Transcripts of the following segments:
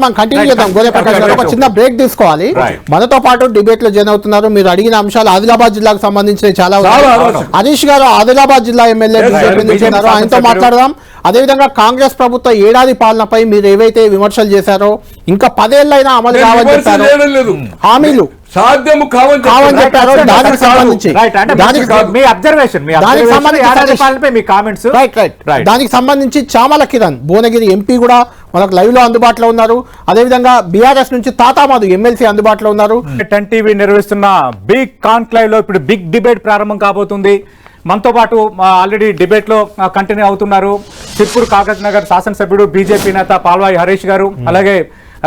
మనం కంటిన్యూ చేద్దాం. గోనె ప్రకాష్ గారు ఒక చిన్న బ్రేక్ తీసుకోవాలి. మనతో పాటు డిబేట్ లో జాయిన్ అవుతున్నారు. మీరు అడిగిన అంశాలు ఆదిలాబాద్ జిల్లాకు సంబంధించిన చాలా హరీష్ గారు ఆదిలాబాద్ జిల్లా ఎమ్మెల్యే బీజేపీ నుంచి ఉన్నారు, ఆయనతో మాట్లాడదాం. అదేవిధంగా కాంగ్రెస్ ప్రభుత్వ ఏడాది పాలనపై మీరు ఏవైతే విమర్శలు చేశారో ఇంకా 10 ఏళ్ళైనా అమలు కావని చెప్పారు, హామీలు సాధ్యము కావని చెప్పారు. దానికి సంబంధించి చామల కిరణ్ భువనగిరి ఎంపీ కూడా మనకు లైవ్ లో అందుబాటులో ఉన్నారు. అదేవిధంగా బీఆర్ఎస్ నుంచి తాతామాధు ఎమ్మెల్సీ అందుబాటులో ఉన్నారు. 10 టీవీ నిర్వహిస్తున్న బిగ్ కాన్క్లేవ్ లో ఇప్పుడు బిగ్ డిబేట్ ప్రారంభం కాబోతుంది. మనతో పాటు ఆల్రెడీ డిబేట్ లో కంటిన్యూ అవుతున్నారు సిర్పూర్ కాగజ్ నగర్ శాసనసభ్యుడు బీజేపీ నేత పాల్వాయి హరీష్ గారు, అలాగే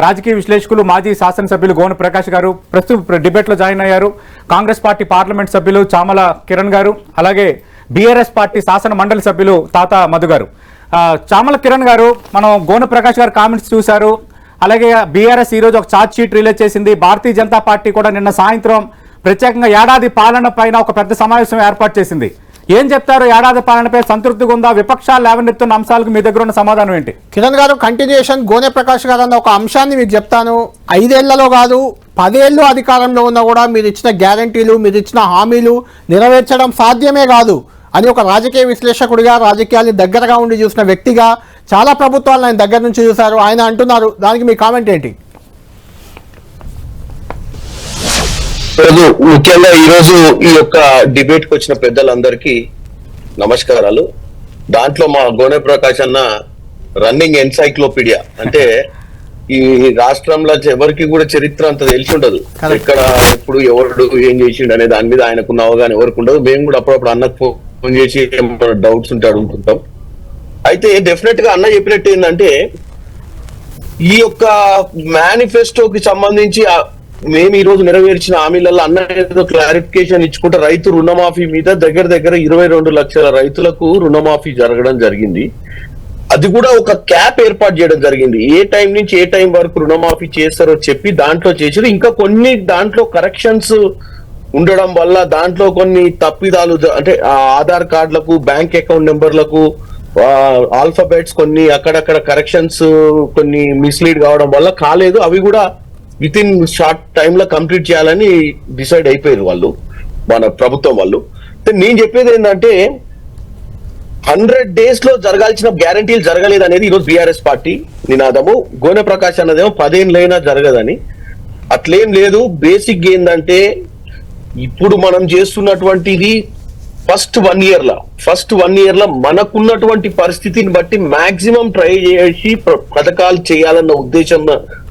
రాజకీయ విశ్లేషకులు మాజీ శాసనసభ్యులు గోనె ప్రకాష్ గారు ప్రస్తుతం డిబేట్ లో జాయిన్ అయ్యారు. కాంగ్రెస్ పార్టీ పార్లమెంట్ సభ్యులు చామల కిరణ్ గారు, అలాగే బీఆర్ఎస్ పార్టీ శాసన మండలి సభ్యులు తాతా మధు గారు. చామల కిరణ్ గారు, మనం గోనె ప్రకాష్ గారు కామెంట్స్ చూశారు. అలాగే బీఆర్ఎస్ ఈ రోజు ఒక ఛార్జ్ షీట్ రిలీజ్ చేసింది. భారతీయ జనతా పార్టీ కూడా నిన్న సాయంత్రం ప్రత్యేకంగా ఏడాది పాలన పైన ఒక పెద్ద సమావేశం ఏర్పాటు చేసింది. ఏం చెప్తారు? ఏడాది పాలనపై సంతృప్తిగా ఉందా? విపక్షాలు లేవనెత్తున్న అంశాలకు మీ దగ్గర ఉన్న సమాధానం ఏంటి? కిరణ్ గారు, కంటిన్యూషన్ గోనె ప్రకాష్ గారు అన్న ఒక అంశాన్ని మీకు చెప్తాను. 5 ఏళ్లలో కాదు 10 ఏళ్ళు అధికారంలో ఉన్నా కూడా మీరు ఇచ్చిన గ్యారంటీలు, మీరు ఇచ్చిన హామీలు నెరవేర్చడం సాధ్యమే కాదు అని ఒక రాజకీయ విశ్లేషకుడిగా, రాజకీయాన్ని దగ్గరగా ఉండి చూసిన వ్యక్తిగా చాలా ప్రభుత్వాలను ఆయన దగ్గర నుంచి చూశారు. ఆయన అంటున్నారు, దానికి మీ కామెంట్ ఏంటి? ముఖ్యంగా ఈరోజు ఈ యొక్క డిబేట్ కి వచ్చిన పెద్దలందరికీ నమస్కారాలు. దాంట్లో మా గోనె ప్రకాష్ అన్న రన్నింగ్ ఎన్సైక్లోపీడియా, అంటే ఈ రాష్ట్రంలో ఎవరికి కూడా చరిత్ర అంత తెలిసి ఉండదు, ఎక్కడ ఎప్పుడు ఎవరు ఏం చేసిండు అనే దాని మీద ఆయనకున్న అవగాహన ఎవరికి ఉండదు. మేము కూడా అప్పుడప్పుడు అన్నకు ఫోన్ చేసి డౌట్స్ ఉంటే అడుగుతుంటాం. అయితే డెఫినెట్ గా అన్న చెప్పినట్టు ఏంటంటే ఈ యొక్క మేనిఫెస్టోకి సంబంధించి మేము ఈ రోజు నెరవేర్చిన హామీలలో అన్న ఏదో క్లారిఫికేషన్ ఇచ్చుకుంటే రైతు రుణమాఫీ మీద దగ్గర 22 లక్షల రైతులకు రుణమాఫీ జరగడం జరిగింది. అది కూడా ఒక క్యాప్ ఏర్పాటు చేయడం జరిగింది. ఏ టైం నుంచి ఏ టైం వరకు రుణమాఫీ చేస్తారో చెప్పి దాంట్లో చేసారు. ఇంకా కొన్ని దాంట్లో కరెక్షన్స్ ఉండడం వల్ల దాంట్లో కొన్ని తప్పిదాలు, అంటే ఆధార్ కార్డులకు, బ్యాంక్ అకౌంట్ నెంబర్లకు ఆల్ఫాబెట్స్ కొన్ని అక్కడక్కడ కరెక్షన్స్ కొన్ని మిస్లీడ్ కావడం వల్ల కాలేదు. అవి కూడా విత్ ఇన్ షార్ట్ టైమ్ లో కంప్లీట్ చేయాలని డిసైడ్ అయిపోయారు వాళ్ళు, మన ప్రభుత్వం వాళ్ళు. నేను చెప్పేది ఏంటంటే 100 days లో జరగాల్సిన గ్యారంటీలు జరగలేదు అనేది ఈరోజు బీఆర్ఎస్ పార్టీ నినాదము. గోనె ప్రకాష్ అన్నదేమో 10 ఏళ్ళైనా జరగదని. అట్లేం లేదు. బేసిక్ ఏంటంటే ఇప్పుడు మనం చేస్తున్నటువంటిది ఫస్ట్ 1 year లో మనకున్నటువంటి పరిస్థితిని బట్టి మాక్సిమం ట్రై చేసి పథకాలు చేయాలన్న ఉద్దేశం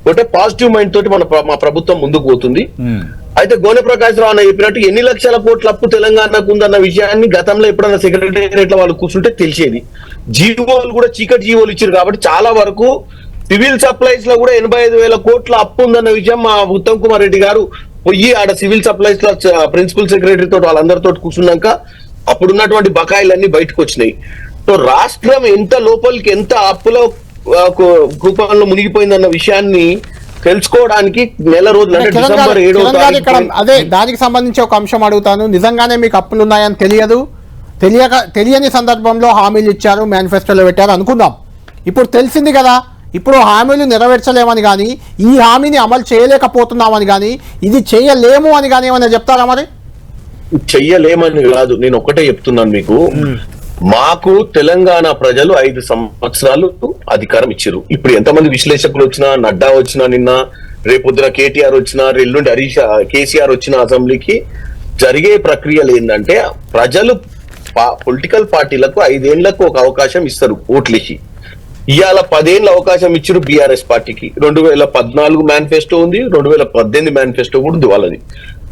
ఒకటే పాజిటివ్ మైండ్ తోటి మా ప్రభుత్వం ముందుకు పోతుంది. అయితే గోనె ప్రకాష్ రావు అన్న చెప్పినట్టు ఎన్ని లక్షల కోట్ల అప్పు తెలంగాణకు ఉందన్న విషయాన్ని గతంలో ఎప్పుడన్నా సెక్రటేరియట్ లో వాళ్ళు కూర్చుంటే తెలిసేది. జీవోలు కూడా చీకటి జీవోలు ఇచ్చారు కాబట్టి చాలా వరకు సివిల్ సప్లైస్ లో కూడా 85,000 కోట్ల అప్పు ఉందన్న విషయం మా ఉత్తమ్ కుమార్ రెడ్డి గారు పోయి ఆడ సివిల్ సప్లైస్ లో ప్రిన్సిపల్ సెక్రటరీ తోటి వాళ్ళందరితో కూర్చున్నాక అప్పుడున్నటువంటి బకాయిలన్నీ బయటకు వచ్చినాయి. సో రాష్ట్రం ఎంత లోపలికి ఎంత అప్పులో కూపంలో మునిగిపోయిందన్న విషయాన్ని తెలుసుకోవడానికి నెల రోజులు, అంటే డిసెంబర్ 7వ తారీఖు. అదే దానికి సంబంధించి ఒక అంశం అడుగుతాను. నిజంగానే మీకు అప్పులు ఉన్నాయని తెలియని సందర్భంలో హామీలు ఇచ్చారు, మేనిఫెస్టోలో పెట్టారు అనుకుందాం. ఇప్పుడు తెలిసింది కదా, ఇప్పుడు హామీలు నెరవేర్చలేమని కానీ, ఈ హామీని అమలు చేయలేకపోతున్నామని కానీ, ఇది చేయలేము అని కానీ ఏమైనా చెప్తారా? మరి చెయ్యలేమని కాదు, నేను ఒకటే చెప్తున్నాను మీకు. మాకు తెలంగాణ ప్రజలు 5 సంవత్సరాలు అధికారం ఇచ్చారు. ఇప్పుడు ఎంతమంది విశ్లేషకులు వచ్చినా, నడ్డా వచ్చినా, నిన్న రేపొద్దున కేటీఆర్ వచ్చినా, ఎల్లుండి కేసీఆర్ వచ్చిన అసెంబ్లీకి జరిగే ప్రక్రియలు ఏంటంటే ప్రజలు పొలిటికల్ పార్టీలకు 5 ఏళ్లకు ఒక అవకాశం ఇస్తారు ఓట్లేసి. ఇవాళ 10 ఏళ్ళ అవకాశం ఇచ్చారు బీఆర్ఎస్ పార్టీకి. 2014 మేనిఫెస్టో ఉంది, 2018 మేనిఫెస్టో కూడా ఉంది వాళ్ళది.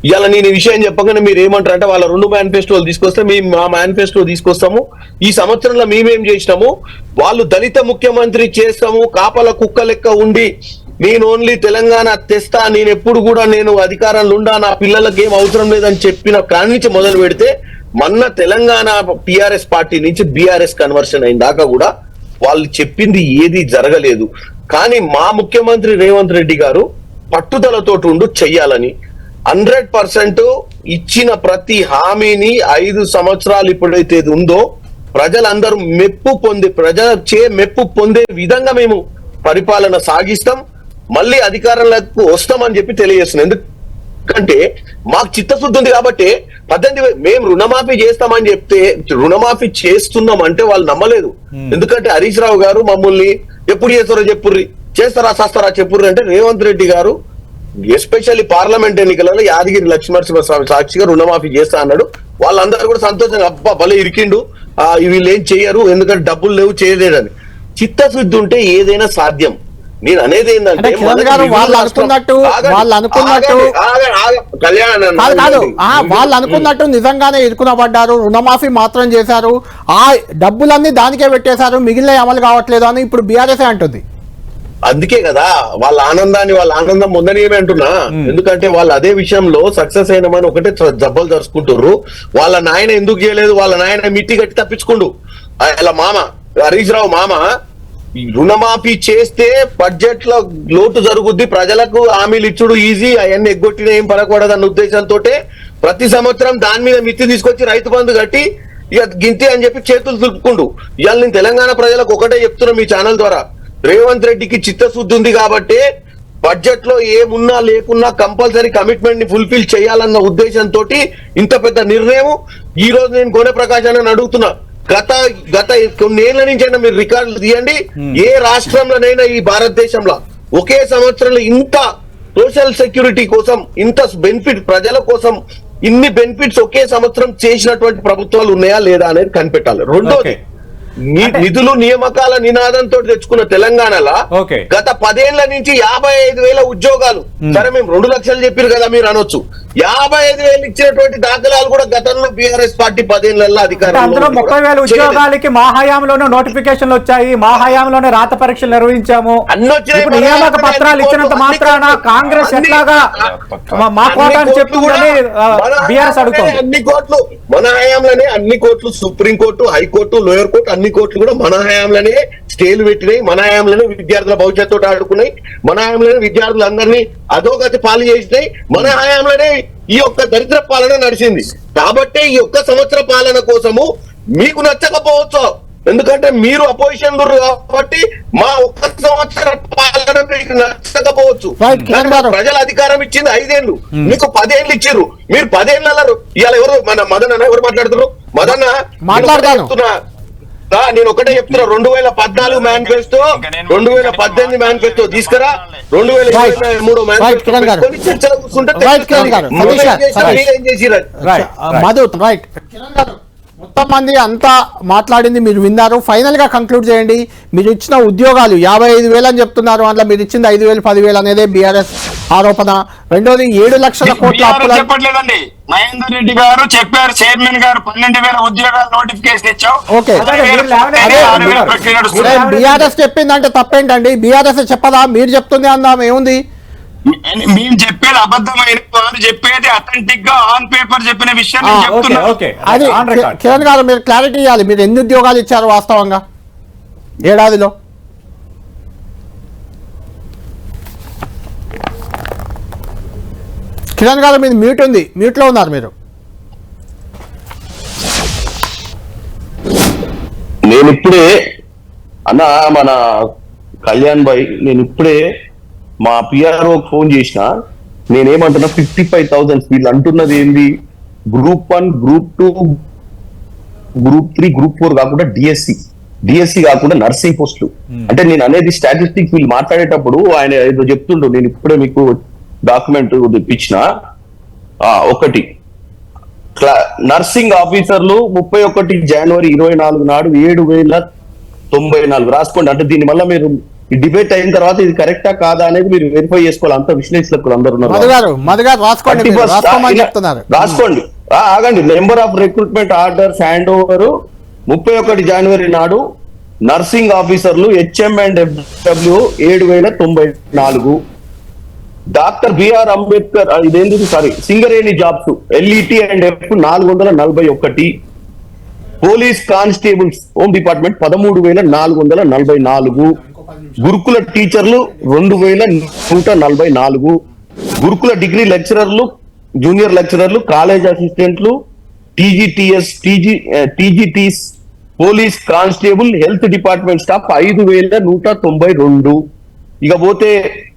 ఇవాళ నేను ఈ విషయం చెప్పగానే మీరు ఏమంటారు అంటే వాళ్ళ 2 మేనిఫెస్టోలు తీసుకొస్తే మేము మా మేనిఫెస్టో తీసుకొస్తాము, ఈ సంవత్సరంలో మేమేం చేసినాము, వాళ్ళు దళిత ముఖ్యమంత్రి చేస్తాము, కాపల కుక్క లెక్క ఉండి నేను ఓన్లీ తెలంగాణ తెస్తా, నేను ఎప్పుడు కూడా నేను అధికారంలో ఉండా, నా పిల్లలకి ఏం అవసరం లేదని చెప్పిన కాడి నుంచి మొదలు పెడితే మొన్న తెలంగాణ టిఆర్ఎస్ పార్టీ నుంచి బీఆర్ఎస్ కన్వర్షన్ అయిన దాకా కూడా వాళ్ళు చెప్పింది ఏది జరగలేదు. కానీ మా ముఖ్యమంత్రి రేవంత్ రెడ్డి గారు పట్టుదలతో ఉండు చెయ్యాలని 100% ఇచ్చిన ప్రతి హామీని 5 సంవత్సరాలు ఇప్పుడైతే ఉందో ప్రజలందరూ మెప్పు పొందే విధంగా మేము పరిపాలన సాగిస్తాం, మళ్ళీ అధికారంలోకి వస్తామని చెప్పి తెలియజేస్తున్నాం. ఎందుకంటే మాకు చిత్తశుద్ధి ఉంది కాబట్టి 18,000 మేము రుణమాఫీ చేస్తామని చెప్తే రుణమాఫీ చేస్తున్నాం అంటే వాళ్ళు నమ్మలేదు. ఎందుకంటే హరీష్ రావు గారు మమ్మల్ని ఎప్పుడు చేస్తారో చెప్పుర్రి, చేస్తారా చేస్తారా చెప్పుర్రి అంటే రేవంత్ రెడ్డి గారు ఎస్పెషల్లీ పార్లమెంట్ ఎన్నికలలో యాదగిరి లక్ష్మీనరసింహస్వామి సాక్షిగా రుణమాఫీ చేస్తా అన్నాడు. వాళ్ళందరూ కూడా సంతోషంగా అబ్బా భలే ఇరికిండు, వీళ్ళు ఏం చెయ్యరు ఎందుకంటే డబ్బులు లేవు చేయలేదని. చిత్తశుద్ధి ఉంటే ఏదైనా సాధ్యం. నేను అనేది ఏంటంటే వాళ్ళు అనుకున్నట్టు నిజంగానే ఇరుకునబడ్డారు, రుణమాఫీ మాత్రం చేశారు, ఆ డబ్బులన్నీ దానికే పెట్టేశారు, మిగిలిన అమలు కావట్లేదు అని ఇప్పుడు బీఆర్ఎస్ అంటుంది. అందుకే కదా వాళ్ళ ఆనందం పొందనీయమే అంటున్నా. ఎందుకంటే వాళ్ళు అదే విషయంలో సక్సెస్ అయినామని ఒకటే జబ్బలు జరుచుకుంటారు. వాళ్ళ నాయన ఎందుకు చేయలేదు, వాళ్ళ నాయన మిట్టి కట్టి తప్పించుకుండు. అలా మామ హరీష్ రావు మామ రుణమాఫీ చేస్తే బడ్జెట్ లో లోటు జరుగుద్ది, ప్రజలకు హామీలు ఇచ్చుడు ఈజీ, అవన్నీ ఎగ్గొట్టిన ఏం పడకూడదు అన్న ఉద్దేశంతో ప్రతి సంవత్సరం దాని మీద మిత్తి తీసుకొచ్చి రైతు బంధు కట్టి ఇక గింతే అని చెప్పి చేతులు దులుపుకుండు. ఇవాళ నేను తెలంగాణ ప్రజలకు ఒకటే చెప్తున్నా మీ ఛానల్ ద్వారా, రేవంత్ రెడ్డికి చిత్తశుద్ధి ఉంది కాబట్టి బడ్జెట్ లో ఏమున్నా లేకున్నా కంపల్సరీ కమిట్మెంట్ ని ఫుల్ఫిల్ చేయాలన్న ఉద్దేశంతో ఇంత పెద్ద నిర్ణయం. ఈ రోజు నేను గోనె ప్రకాశాన్ని అడుగుతున్నా, గత కొన్నేళ్ల నుంచి అయినా మీరు రికార్డులు తీయండి, ఏ రాష్ట్రంలోనైనా ఈ భారతదేశంలో ఒకే సంవత్సరంలో ఇంత సోషల్ సెక్యూరిటీ కోసం, ఇంత బెనిఫిట్ ప్రజల కోసం ఇన్ని బెనిఫిట్స్ ఒకే సంవత్సరం చేసినటువంటి ప్రభుత్వాలు ఉన్నాయా లేదా అనేది కనిపెట్టాలి. రెండోది నిధులు నియామకాల నినాదంతో తెచ్చుకున్న తెలంగాణలో గత 10 ఏళ్ల నుంచి 55,000 ఉద్యోగాలు, సరే మేము 2 లక్షలు చెప్పారు కదా మీరు అనొచ్చు, 55,000 ఇచ్చినటువంటి దాఖలాలు కూడా గతంలో బీఆర్ఎస్ పార్టీ 10 ఏళ్లలో అధికారంలో. అందులో 30,000 ఉద్యోగాలకి మా హయాంలోనే నోటిఫికేషన్లు వచ్చాయి, మా హయాంలోనే రాత పరీక్షలు నిర్వహించాము. నియామక పత్రాలు ఇచ్చినంత మాత్రాన కాంగ్రెస్ ఎట్లాగా మా కోట అని చెప్తుందని బీఆర్ఎస్ అడుగుతుంది. అన్ని కోట్లు మన హయాంలోనే, అన్ని కోట్లు సుప్రీంకోర్టు, హైకోర్టు, లోయర్ కోర్టు అన్ని కోర్టులు కూడా మన హయాంలోనే స్టేలు పెట్టినాయి, మన హయాంలోనే విద్యార్థుల భవిష్యత్తు ఆడుకున్నాయి, మన హయాంలోనే విద్యార్థులందరినీ అధోగతి పాలు చేసినాయి, మన హయాంలోనే ఈ యొక్క దరిద్ర పాలన నడిచింది. కాబట్టి ఈ ఒక్క సంవత్సర పాలన కోసము మీకు నచ్చకపోవచ్చు, ఎందుకంటే మీరు అపోజిషన్ కాబట్టి మా ఒక్క సంవత్సర పాలన మీకు నచ్చకపోవచ్చు. ప్రజల అధికారం ఇచ్చింది 5 ఏళ్ళు, మీకు 10 ఏళ్ళు ఇచ్చారు. మీరు 10 ఏళ్ళ ఇవాళ ఎవరు మన మదన్ అన్న ఎవరు మాట్లాడుతున్నారు? మదన్న మాట్లాడుతున్నా, నేను ఒకటే చెప్తున్నా, 2014 మేనిఫెస్టో, 2018 మేనిఫెస్టో తీసుకురా, 2023 మేనిఫెస్టో చర్చలు కూర్చుంటే మొత్తం మంది అంతా మాట్లాడింది మీరు విన్నారు. ఫైనల్ గా కంక్లూడ్ చేయండి. మీరు ఇచ్చిన ఉద్యోగాలు 55,000 అని చెప్తున్నారు, అందులో మీరు ఇచ్చింది 5,000 10,000 అనేది బీఆర్ఎస్ ఆరోపణ. రెండోది 7 లక్షల కోట్ల అప్పులు చెప్పట్లేదండి, మహేందర్ రెడ్డి గారు చెప్పారు, చైర్మన్ గారు 12,000 ఉద్యోగాలు నోటిఫికేషన్ ఇచ్చాం. ఓకే, బీఆర్ఎస్ చెప్పిందంటే తప్పేంటండి? బీఆర్ఎస్ చెప్పదా, మీరు చెప్తుంది అందాం ఏముంది? మేము చెప్పేది అబద్ధమైన, వారు చెప్పేది అథెంటిక్ గా ఆన్ పేపర్ చెప్పిన విషయం అది. కిరణ్ గారు మీరు క్లారిటీ ఇవ్వాలి, మీరు ఎన్ని ఉద్యోగాలు ఇచ్చారు వాస్తవంగా ఏడాదిలో? కిరణ్ గారు మీరు మ్యూట్ ఉంది, మ్యూట్ లో ఉన్నారు మీరు. నేను ఇప్పుడే అన్న మన కళ్యాణ్ భాయ్, నేను ఇప్పుడే మా పిఆర్ఓ ఫోన్ చేసిన, నేనేమంటున్నా 55,000 వీళ్ళు అంటున్నది ఏంది, గ్రూప్ 1, గ్రూప్ 2, గ్రూప్ 3, గ్రూప్ 4 కాకుండా డిఎస్సి కాకుండా నర్సింగ్ పోస్టులు. అంటే నేను అనేది స్టాటిస్టిక్స్ వీళ్ళు మాట్లాడేటప్పుడు ఆయన ఏదో చెప్తుండ్రు, నేను ఇప్పుడే మీకు డాక్యుమెంట్ తెప్పించిన. ఒకటి నర్సింగ్ ఆఫీసర్లు 31 జనవరి 2024 నాడు 7,094 రాసుకోండి. అంటే దీని వల్ల మీరు ఈ డిబేట్ అయిన తర్వాత ఇది కరెక్టా కాదా అనేది మీరు వెరిఫై చేసుకోవాలి. అంత విశ్లేషకులు అందరూ రాసుకోండి. ఆగండి. Number of recruitment orders hand over 31 జనవరి నాడు నర్సింగ్ ఆఫీసర్లు HM and FW 7,094. Doctor BR Ambedkar ఇదేందుకు Singareni jobs LET and F 441. Police constables home department 13,444. గురుకుల టీచర్లు 2,144. గురుకుల డిగ్రీ లెక్చరర్లు, జూనియర్ లెక్చరర్లు, కాలేజ్ అసిస్టెంట్లు, TGTs police constable health department staff 5,192. ఇక పోతే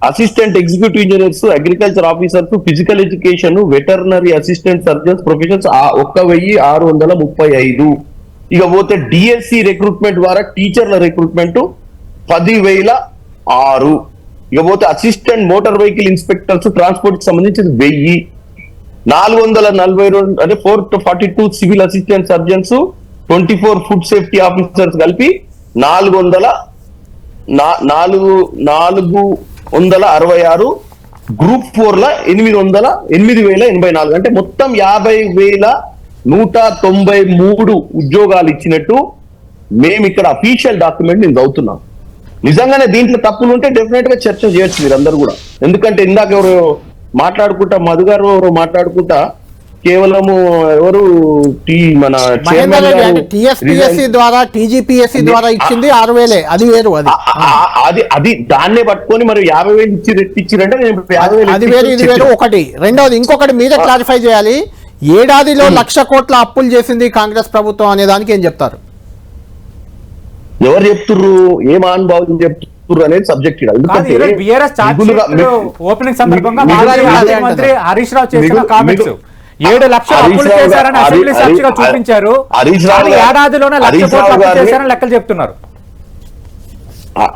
assistant executive engineers, agriculture officers, physical education, veterinary assistant surgeons professions 1,635. ఇక పోతే డిఎస్సి రిక్రూట్మెంట్ ద్వారా టీచర్ల రిక్రూట్మెంట్ 10,006. ఇక పోతే assistant motor vehicle inspectors transport కి సంబంధించి 1,000. 442 అంటే 442 civil assistant surgeons, 24 food safety officers కలిపి 466. గ్రూప్ 4 ల 8,084. అంటే మొత్తం 50,193 ఉద్యోగాలు ఇచ్చినట్టు మేము ఇక్కడ అఫీషియల్ డాక్యుమెంట్ నేను చదువుతున్నాం. నిజంగానే దీంట్లో తప్పులు ఉంటే డెఫినెట్ గా చర్చ చేయొచ్చు మీరందరూ కూడా. ఎందుకంటే ఇందాక ఎవరు మాట్లాడుకుంటా, మధు గారు ఎవరు మాట్లాడుకుంటా కేవలము ఎవరు మన మహేందర్ రెడ్డి అంటే టీఎస్పీఎస్సీ ద్వారా టీజీపీఎస్సీ ద్వారా ఇచ్చింది 6,000, అది వేరు. అది దాన్నే పట్టుకొని మరి 50,000 ఇచ్చిరంటే అది వేరు ఇది వేరు. ఒకటి. రెండోది ఇంకొకటి మీరే క్లారిఫై చేయాలి. ఏడాదిలో 1,00,000 కోట్ల అప్పులు చేసింది కాంగ్రెస్ ప్రభుత్వం అనే దానికి ఏం చెప్తారు? ఎవరు చెప్తుర్రు, ఏం అనుభవం చెప్తుర్రు అనేది సబ్జెక్ట్. ఓపెనింగ్ సందర్భంగా మంత్రి హరీష్ రావు చేసిన కామెంట్స్ 7 లక్షల అప్పులు చేశారని అసెంబ్లీ సాక్షిగా చూపించారు. ఏడాదిలోనే 1,00,000 కోట్ల అప్పులు చేశారని లెక్కలు చెప్తున్నారు.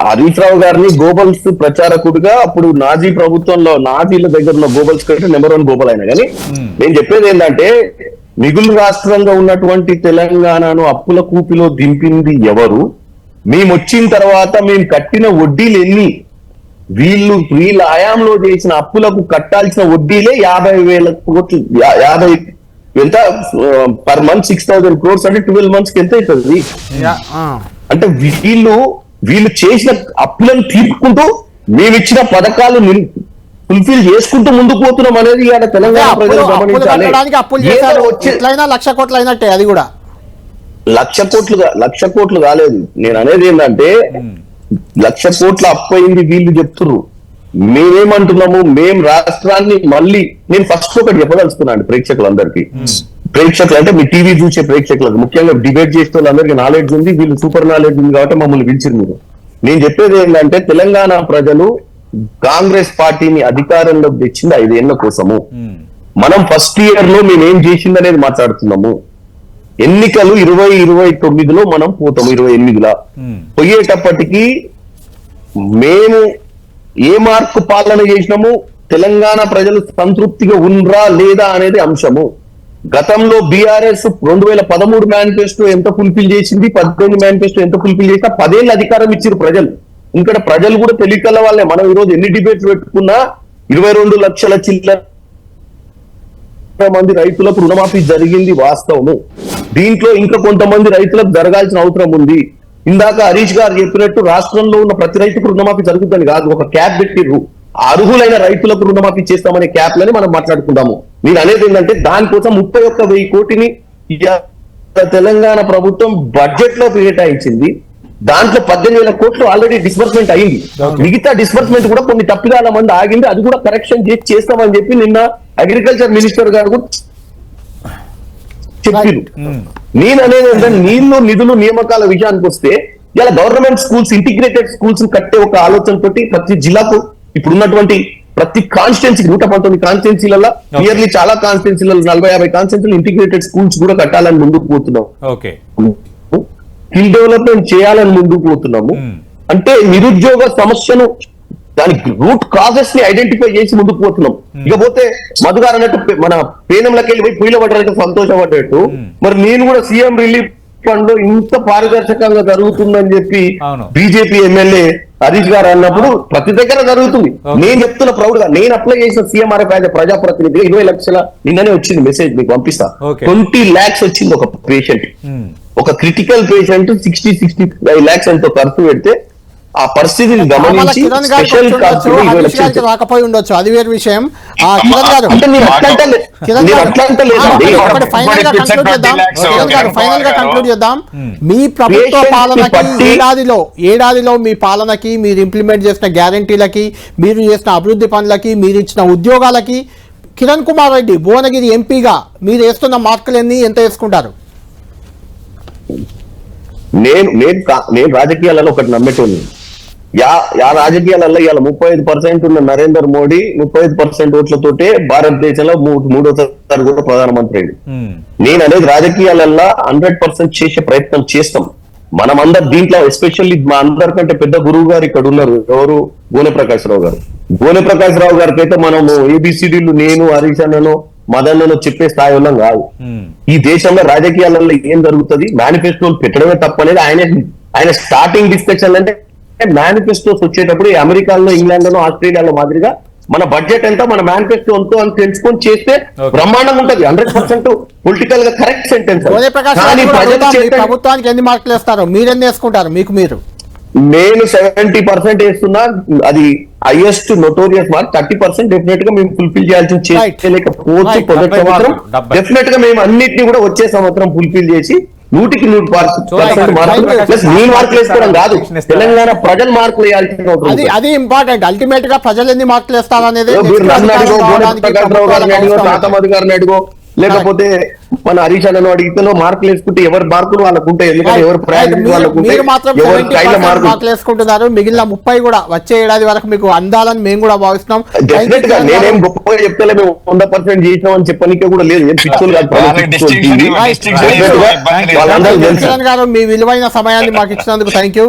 హరీష్ రావు గారిని గోబల్స్ ప్రచారకుడిగా అప్పుడు నాజీ ప్రభుత్వంలో నాజీల దగ్గర ఉన్న గోబల్స్ కంటే నెంబర్ 1 గోబల్ అయినా. కానీ నేను చెప్పేది ఏంటంటే మిగులు రాష్ట్రంగా ఉన్నటువంటి తెలంగాణను అప్పుల కూపిలో దింపింది ఎవరు? మేము వచ్చిన తర్వాత మేము కట్టిన వడ్డీలు ఎన్ని? వీళ్ళ హయాంలో చేసిన అప్పులకు కట్టాల్సిన వడ్డీలే 50,000 కోట్లు. 50 ఎంత పర్ మంత్ 6,000 crores అంటే 12 months కి ఎంత అవుతుంది? అంటే వీళ్ళు చేసిన అప్పులను తీర్చుకుంటూ మేము ఇచ్చిన పథకాలు ఫుల్ఫిల్ చేసుకుంటూ ముందుకు పోతున్నాం అనేది తెలంగాణ ప్రజలు గమనించాలి. 1,00,000 కోట్లు అయినట్టే. అది కూడా 1,00,000 కోట్లు కాలేదు. నేను అనేది ఏంటంటే 1,00,000 కోట్ల అప్పు అయింది వీళ్ళు చెప్తున్నారు. మేమేమంటున్నాము, మేం రాష్ట్రాన్ని మళ్ళీ నేను ఫస్ట్ ఒకటి చెప్పదలుచుకున్నాను ప్రేక్షకులందరికీ. ప్రేక్షకులు అంటే మీ టీవీ చూసే ప్రేక్షకులకు, ముఖ్యంగా డిబేట్ చేసే వాళ్ళందరికీ నాలెడ్జ్ ఉంది, వీళ్ళు సూపర్ నాలెడ్జ్ ఉంది కాబట్టి మమ్మల్ని పిలిచారు మీరు. నేను చెప్పేది ఏంటంటే తెలంగాణ ప్రజలు కాంగ్రెస్ పార్టీని అధికారంలోకి తెచ్చింది 5 ఏళ్ల కోసము. మనం ఫస్ట్ ఇయర్ లో మేమేం చేసిందనేది మాట్లాడుతున్నాము. ఎన్నికలు 2029లో మనం పోతాము, 28లో పోయేటప్పటికి మేము ఏ మార్కు పాలన చేసినాము, తెలంగాణ ప్రజలు సంతృప్తిగా ఉండ్రా లేదా అనేది అంశము. గతంలో బీఆర్ఎస్ 2013 మేనిఫెస్టో ఎంత ఫుల్ఫిల్ చేసింది, 18 మేనిఫెస్టో ఎంత ఫుల్ఫిల్ చేసినా 10 ఏళ్ళు అధికారం ఇచ్చారు ప్రజలు. ఇంకా ప్రజలు కూడా తెలియకల వాళ్ళే. మనం ఈరోజు ఎన్ని డిబేట్స్ పెట్టుకున్నా 22 లక్షల చిల్లర మంది రైతులకు రుణమాఫీ జరిగింది వాస్తవము. దీంట్లో ఇంకా కొంతమంది రైతులకు జరగాల్సిన అవసరం ఉంది. ఇందాక హరీష్ గారు చెప్పినట్టు రాష్ట్రంలో ఉన్న ప్రతి రైతుకు రుణమాఫీ జరుగుతుంది కాదు, ఒక క్యాప్ పెట్టిర్రు. అర్హులైన రైతులకు రుణమాఫీ చేస్తామనే క్యాప్లని మనం మాట్లాడుకుంటాము. నేను అనేది ఏంటంటే దానికోసం 31,000 కోటిని తెలంగాణ ప్రభుత్వం బడ్జెట్ లో కేటాయించింది. దాంట్లో 18,000 కోట్లు ఆల్రెడీ డిస్బర్స్మెంట్ అయింది. మిగతా డిస్బర్స్మెంట్ కూడా కొన్ని తప్పిదాల మంది ఆగింది. అది కూడా కరెక్షన్ చేసి చేస్తామని చెప్పి నిన్న అగ్రికల్చర్ మినిస్టర్ గారు కూడా చెప్పారు. నేను అనేది ఏంటంటే నిధులు నియామకాల విషయానికి వస్తే ఇలా గవర్నమెంట్ స్కూల్స్, ఇంటిగ్రేటెడ్ స్కూల్స్ కట్టే ఒక ఆలోచనతోటి ప్రతి జిల్లాకు ఇప్పుడున్నటువంటి ప్రతి కాన్స్టిట్యున్సీకి 119 కాన్స్టిట్యున్సీలలో నియర్లీ చాలా కాన్స్టిట్యున్సీలలో 40-50 కాన్స్టిట్యున్సీలు ఇంటిగ్రేటెడ్ స్కూల్స్ కూడా కట్టాలని ముందుకు పోతున్నాం. స్కిల్ డెవలప్మెంట్ చేయాలని ముందుకు పోతున్నాము. అంటే నిరుద్యోగ సమస్యను దాని రూట్ కాజెస్ ని ఐడెంటిఫై చేసి ముందుకు పోతున్నాం. ఇకపోతే మధు గారు అన్నట్టు మన పేనంలోకి వెళ్ళి పోయి పొయ్యిలో పడ్డారంటే సంతోషపడ్డట్టు, మరి నేను కూడా సీఎం రిలీఫ్ ఫండ్ లో ఇంత పారదర్శకంగా జరుగుతుందని చెప్పి బీజేపీ ఎమ్మెల్యే హరీష్ గారు అన్నప్పుడు ప్రతి దగ్గర జరుగుతుంది. నేను చెప్తున్న ప్రౌడ్ గా నేను అప్లై చేసిన సీఎంఆర్ఎఫ్ యాజ్ ప్రజాప్రతినిధిగా 20 లక్షల నిన్ననే వచ్చింది మెసేజ్, మీకు పంపిస్తా. 20 lakhs వచ్చింది ఒక పేషెంట్. ఒక క్రిటికల్ పేషెంట్ 60-65 lakhs ఎంతో ఖర్చు పెడితే ఆ పరిస్థితిని గమనించి స్పెషల్ రాకపోయి ఉండొచ్చు, అది వేరే విషయం. ఫైనల్ గా కంక్లూడ్ చేద్దాం. మీ ప్రభుత్వ పాలనకి ఏడాదిలో మీ పాలనకి, మీరు ఇంప్లిమెంట్ చేసిన గ్యారంటీలకి, మీరు చేసిన అభివృద్ధి పనులకి, మీరు ఇచ్చిన ఉద్యోగాలకి కిరణ్ కుమార్ రెడ్డి భువనగిరి ఎంపీగా మీరు వేస్తున్న మార్కులన్నీ ఎంత వేసుకుంటారు? నేను రాజకీయాలలో ఒకటి నమ్మేటోని యా రాజకీయాలలో ఇవాళ 35% ఉన్న నరేంద్ర మోడీ 35% ఓట్లతోటే భారతదేశంలో మూడోసారి కూడా ప్రధానమంత్రి అయ్యాడు. నేను అనేది రాజకీయాలలో 100% చేసే ప్రయత్నం చేస్తాం. మనమందరం దీంట్లో ఎస్పెషల్లీ మా అందరికంటే పెద్ద గురువు గారు ఇక్కడ ఉన్నారు, ఎవరు గోనె ప్రకాష్ రావు గారు. గోనె ప్రకాష్ రావు గారికి అయితే మనము ఏబిసిడీలు నేను హరీష్ అన్నను మదన్నను చెప్పే స్థాయి ఉన్నాం కాదు. ఈ దేశంలో రాజకీయాలలో ఏం జరుగుతుంది మేనిఫెస్టోలు పెట్టడమే తప్పనేది ఆయన స్టార్టింగ్ డిస్కషన్ అంటే మేనిఫెస్టోస్ వచ్చేటప్పుడు అమెరికాలో ఇంగ్లాండ్ లో ఆస్ట్రేలియాలో మాదిరిగా మన బడ్జెట్ ఎంత మన మేనిఫెస్టో ఎంతో అని తెలుసుకొని చేస్తే బ్రహ్మాండంగా ఉంటది. 100% పొలిటికల్ గా కరెక్ట్ సెంటెన్స్. ప్రభుత్వానికి ఎన్ని మార్కులు వేస్తారు, మీరెన్ని వేసుకుంటారు మీకు మీరు? నేను 70% వేస్తున్నా, అది హైయెస్ట్ నోటోరియస్ మార్క్. 30% డెఫినెట్ గా మేము ఫుల్ఫిల్ చేయాల్సి చేయలేకపోవచ్చు. మొదటి సంవత్సరం డెఫినెట్ గా మేము అన్నిటిని కూడా వచ్చే సంవత్సరం ఫుల్ఫిల్ చేసి 100% మార్కులు ప్లస్ మీ మార్కులు వేసుకోవడం కాదు, తెలంగాణ ప్రజలు మార్కులు వేయాల్సిన అది ఇంపార్టెంట్. అల్టిమేట్ గా ప్రజలు ఎన్ని మార్కులు వేస్తారు అనేది తాతమధు గారిని అడిగో లేకపోతే మన హరీష్ అన్నను అడిగితే మార్కులు వేసుకుంటే ఎవరి మార్కులు వాళ్ళకు ఉంటాయి. ఎందుకంటే ఎవరు మీరు మాత్రం 70% మార్కులు వేసుకుంటున్నారు, మిగిలిన 30 కూడా వచ్చే ఏడాది వరకు మీకు అందాలని మేము కూడా భావిస్తున్నాం. డెఫినెట్ గా నేనేం గొప్పగా చెప్తే మేము 100% చేసినాం అని చెప్పనికే కూడా లేదు. గారు మీ విలువైన సమయాన్ని మాకు ఇచ్చినందుకు థ్యాంక్ యూ.